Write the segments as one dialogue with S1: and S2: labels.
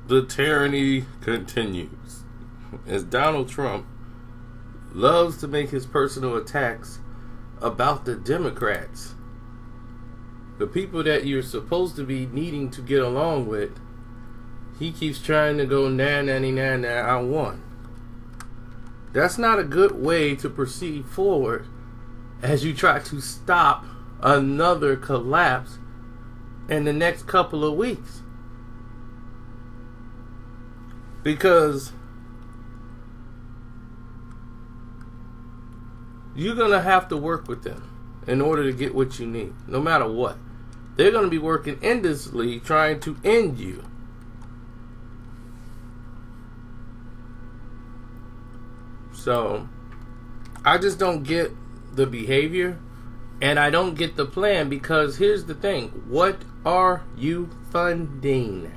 S1: the tyranny continues. As Donald Trump loves to make his personal attacks about the Democrats, the people that you're supposed to be needing to get along with, he keeps trying to go na I won. That's not a good way to proceed forward as you try to stop another collapse in the next couple of weeks. Because you're going to have to work with them in order to get what you need, no matter what. They're going to be working endlessly trying to end you. So, I just don't get the behavior, and I don't get the plan, because here's the thing. What are you funding?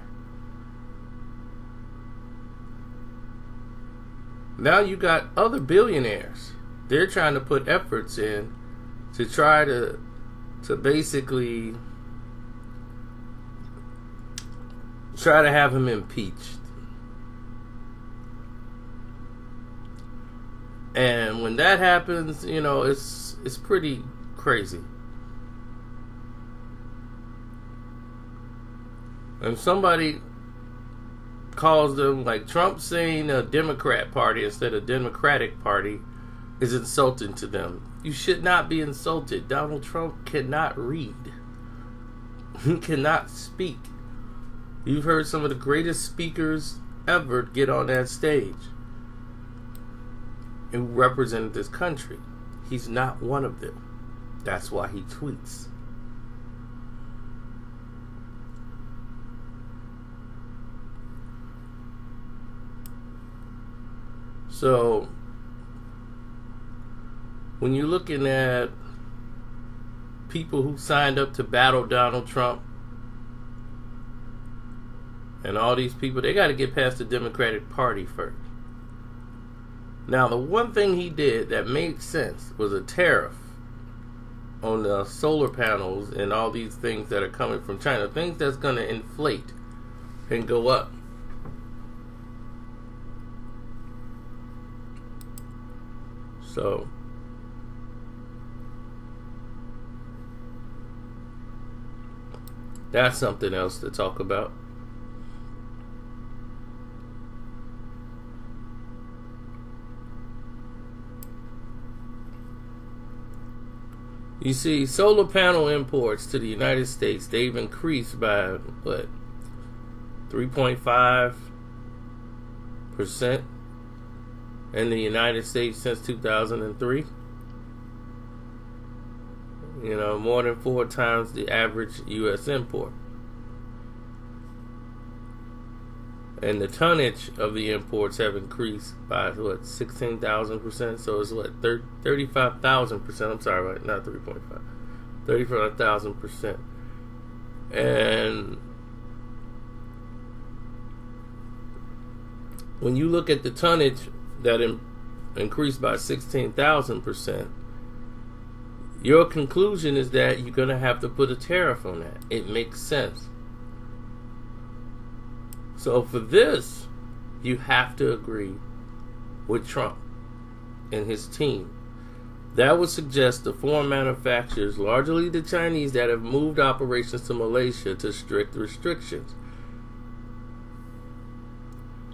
S1: Now you got other billionaires. They're trying to put efforts in to try to basically try to have him impeached. And when that happens, you know, it's pretty crazy. And somebody calls them, like Trump saying a Democrat party instead of Democratic party is insulting to them. You should not be insulted. Donald Trump cannot read. He cannot speak. You've heard some of the greatest speakers ever get on that stage who represented this country. He's not one of them. That's why he tweets. So, when you're looking at people who signed up to battle Donald Trump and all these people, they got to get past the Democratic Party first. Now, the one thing he did that made sense was a tariff on the solar panels and all these things that are coming from China, things that's going to inflate and go up. So, that's something else to talk about. You see, solar panel imports to the United States, they've increased by, 3.5% in the United States since 2003. You know, more than 4 times the average U.S. import. And the tonnage of the imports have increased by 16,000%. So it's 35,000%. I'm sorry, right? Not 3.5. 35,000%. And when you look at the tonnage that increased by 16,000%, your conclusion is that you're going to have to put a tariff on that. It makes sense. So for this, you have to agree with Trump and his team. That would suggest the foreign manufacturers, largely the Chinese, that have moved operations to Malaysia to strict restrictions.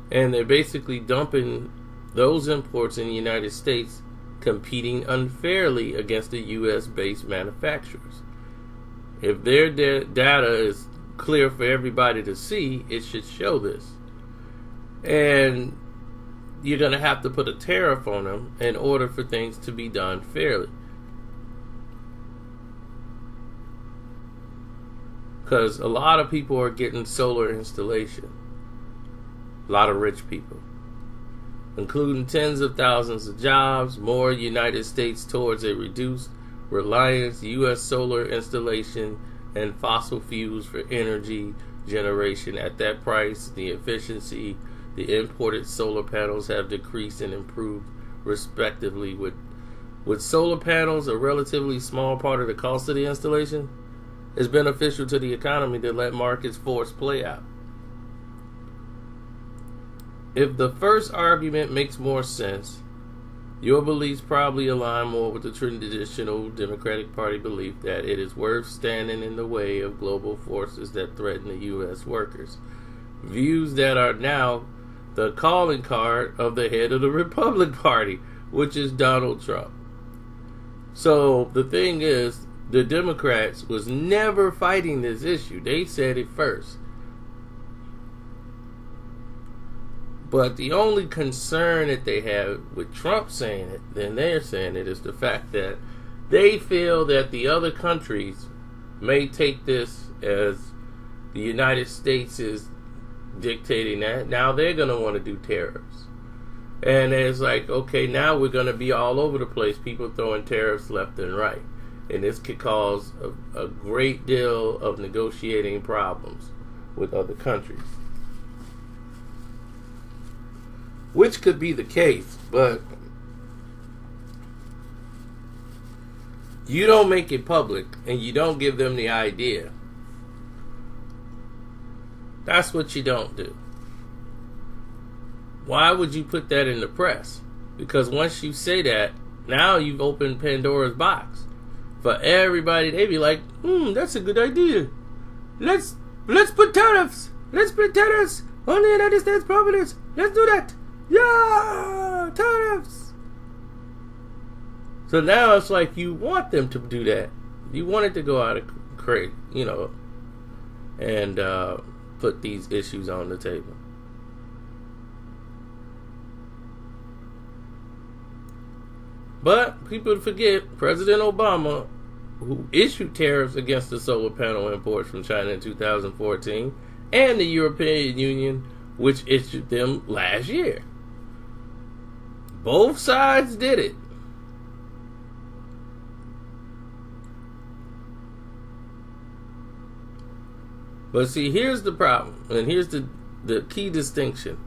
S1: And they're basically dumping those imports in the United States, competing unfairly against the U.S.-based manufacturers. If their data is clear for everybody to see, it should show this. And you're going to have to put a tariff on them in order for things to be done fairly. Because a lot of people are getting solar installation. A lot of rich people. Including tens of thousands of jobs, more United States towards a reduced reliance, U.S. solar installation, and fossil fuels for energy generation. At that price, the efficiency, the imported solar panels have decreased and improved respectively. With solar panels a relatively small part of the cost of the installation, it's beneficial to the economy to let markets force play out. If the first argument makes more sense, your beliefs probably align more with the traditional Democratic Party belief that it is worth standing in the way of global forces that threaten the U.S. workers. Views that are now the calling card of the head of the Republican Party, which is Donald Trump. So the thing is, the Democrats was never fighting this issue. They said it first. But the only concern that they have with Trump saying it, then they're saying it, is the fact that they feel that the other countries may take this as the United States is dictating that. Now they're going to want to do tariffs. And it's like, okay, now we're going to be all over the place, people throwing tariffs left and right. And this could cause a great deal of negotiating problems with other countries. Which could be the case, but you don't make it public and you don't give them the idea. That's what you don't do. Why would you put that in the press? Because once you say that, now you've opened Pandora's box. For everybody, they be like, that's a good idea. Let's put tariffs. Let's put tariffs on the United States properties. Let's do that. Yeah, tariffs. So now it's like you want them to do that. You want it to go out of crate, and put these issues on the table. But people forget President Obama, who issued tariffs against the solar panel imports from China in 2014, and the European Union, which issued them last year. Both sides did it. But see, here's the problem, and here's the key distinction.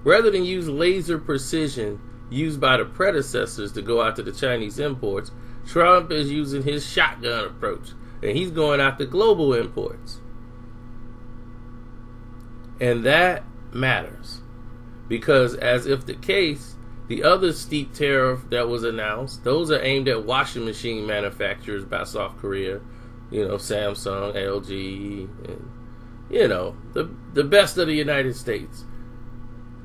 S1: Rather than use laser precision used by the predecessors to go after the Chinese imports, Trump is using his shotgun approach, and he's going after global imports. And that matters, because as if the case, the other steep tariff that was announced, those are aimed at washing machine manufacturers by South Korea, Samsung, LG, and, the best of the United States,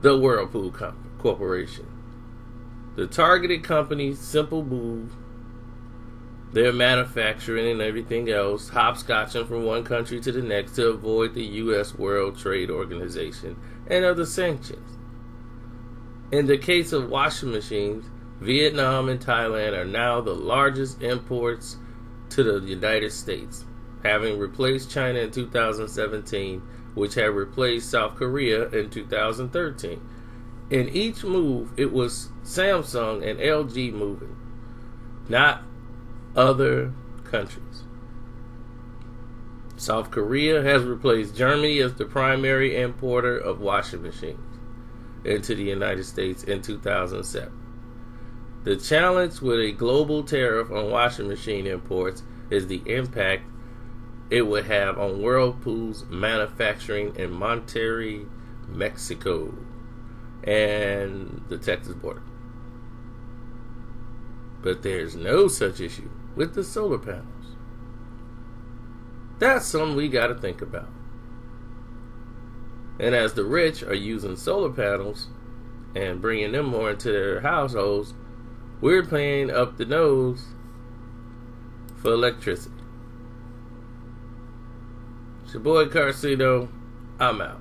S1: the Whirlpool Corporation. The targeted companies, simple move, their manufacturing and everything else, hopscotching from one country to the next to avoid the U.S. World Trade Organization and other sanctions. In the case of washing machines, Vietnam and Thailand are now the largest imports to the United States, having replaced China in 2017, which had replaced South Korea in 2013. In each move, it was Samsung and LG moving, not other countries. South Korea has replaced Germany as the primary importer of washing machines into the United States in 2007. The challenge with a global tariff on washing machine imports is the impact it would have on Whirlpool's manufacturing in Monterrey, Mexico, and the Texas border. But there's no such issue with the solar panels. That's something we got to think about. And as the rich are using solar panels and bringing them more into their households, we're paying up the nose for electricity. It's your boy Carcino. I'm out.